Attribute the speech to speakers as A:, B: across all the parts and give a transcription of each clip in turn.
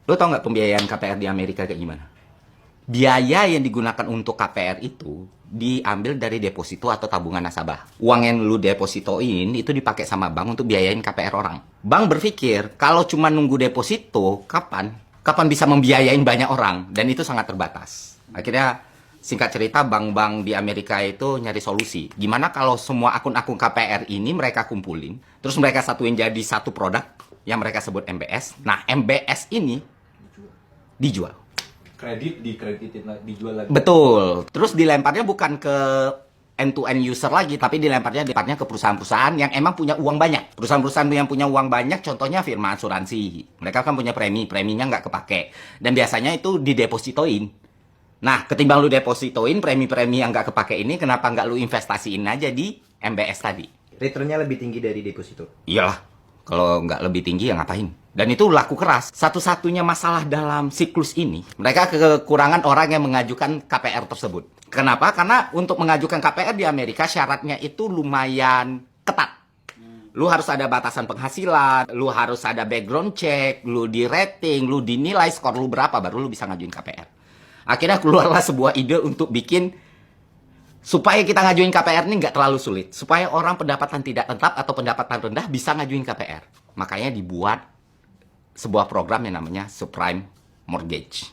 A: Lo tau nggak pembiayaan KPR di Amerika kayak gimana? Biaya yang digunakan untuk KPR itu diambil dari deposito atau tabungan nasabah. Uang yang lu depositoin itu dipakai sama bank untuk biayain KPR orang. Bank berpikir kalau cuma nunggu deposito, kapan bisa membiayain banyak orang, dan itu sangat terbatas. Akhirnya singkat cerita, bank-bank di Amerika itu nyari solusi. Gimana kalau semua akun-akun KPR ini mereka kumpulin, terus mereka satuin jadi satu produk yang mereka sebut MBS. Nah, MBS ini dijual.
B: Kredit dikreditin, dijual lagi.
A: Betul. Terus dilemparnya bukan ke end-to-end user lagi, tapi dilemparnya ke perusahaan-perusahaan yang emang punya uang banyak. Perusahaan-perusahaan yang punya uang banyak, contohnya firma asuransi. Mereka kan punya preminya nggak kepake. Dan biasanya itu didepositoin. Nah, ketimbang lu depositoin premi-premi yang nggak kepake ini, kenapa nggak lu investasiin aja di MBS tadi?
C: Returnnya lebih tinggi dari deposito.
A: Iyalah. Kalau nggak lebih tinggi ya ngapain? Dan itu laku keras. Satu-satunya masalah dalam siklus ini, mereka kekurangan orang yang mengajukan KPR tersebut. Kenapa? Karena untuk mengajukan KPR di Amerika syaratnya itu lumayan ketat. Lu harus ada batasan penghasilan, lu harus ada background check, lu di rating, lu dinilai skor lu berapa, baru lu bisa ngajuin KPR. Akhirnya keluarlah sebuah ide untuk bikin supaya kita ngajuin KPR ini nggak terlalu sulit. Supaya orang pendapatan tidak tetap atau pendapatan rendah bisa ngajuin KPR. Makanya dibuat sebuah program yang namanya subprime mortgage.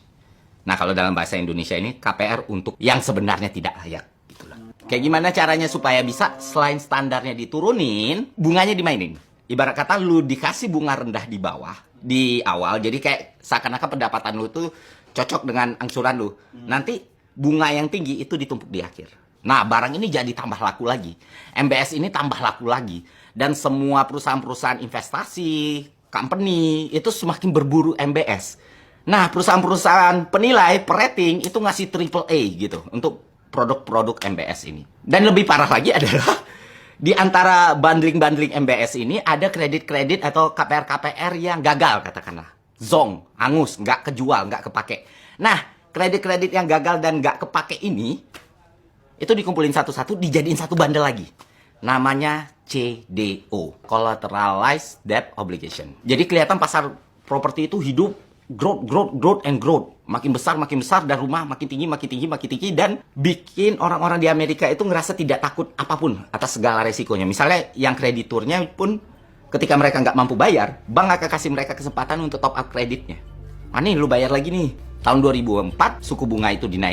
A: Nah, kalau dalam bahasa Indonesia ini KPR untuk yang sebenarnya tidak layak. Gitulah. Kayak gimana caranya supaya bisa selain standarnya diturunin, bunganya dimainin. Ibarat kata lu dikasih bunga rendah di bawah, di awal. Jadi kayak seakan-akan pendapatan lu tuh cocok dengan angsuran lu. Nanti bunga yang tinggi itu ditumpuk di akhir. Nah, barang ini jadi tambah laku lagi. MBS ini tambah laku lagi. Dan semua perusahaan-perusahaan investasi, company, itu semakin berburu MBS. Nah, perusahaan-perusahaan penilai, rating, itu ngasih triple A gitu untuk produk-produk MBS ini. Dan lebih parah lagi adalah, di antara bundling-bundling MBS ini, ada kredit-kredit atau KPR-KPR yang gagal, katakanlah. Zong, angus, nggak kejual, nggak kepake. Nah, kredit-kredit yang gagal dan nggak kepake ini, itu dikumpulin satu-satu, dijadiin satu bandel lagi. Namanya CDO, Collateralized Debt Obligation. Jadi kelihatan pasar properti itu hidup, growth, and growth. Makin besar, dan rumah makin tinggi, dan bikin orang-orang di Amerika itu ngerasa tidak takut apapun atas segala resikonya. Misalnya yang krediturnya pun, ketika mereka nggak mampu bayar, bank akan kasih mereka kesempatan untuk top up kreditnya. Nih, lu bayar lagi nih. Tahun 2004, suku bunga itu dinaik.